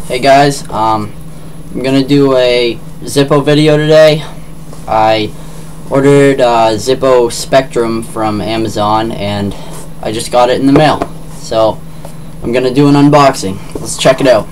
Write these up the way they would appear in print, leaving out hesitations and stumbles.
Hey guys, I'm gonna do a Zippo video today. I ordered Zippo Spectrum from Amazon and I just got it in the mail. So I'm gonna do an unboxing. Let's check it out.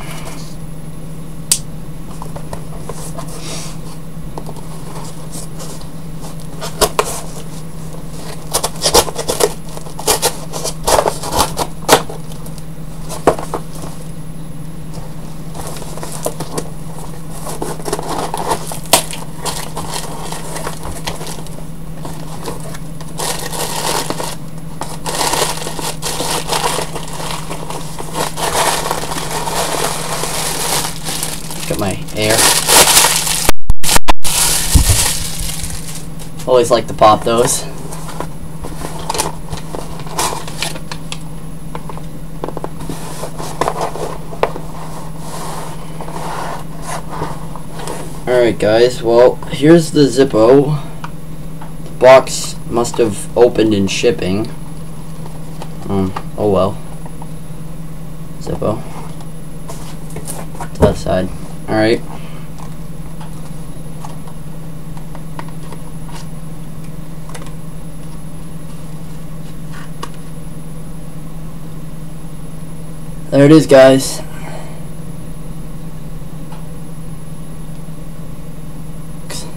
Got my air. Always like to pop those. Alright guys, well here's the Zippo. The box must have opened in shipping. Oh well. Zippo. To that side. Alright. There it is, guys.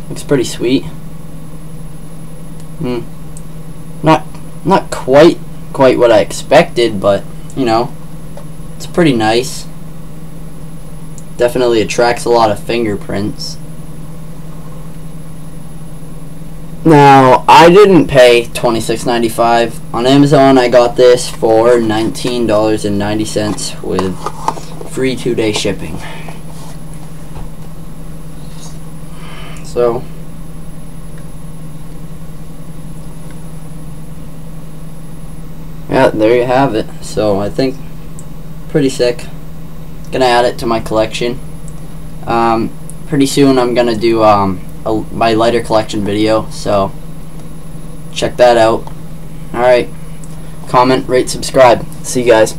Looks pretty sweet. Not quite what I expected, but you know, it's pretty nice. Definitely attracts a lot of fingerprints. Now, I didn't pay $26.95 on Amazon. I got this for $19.90 with free 2-day shipping. So yeah, there you have it. So I think pretty sick. Gonna add it to my collection. Pretty soon I'm gonna do my lighter collection video, so check that out. Alright, comment, rate, subscribe. See you guys.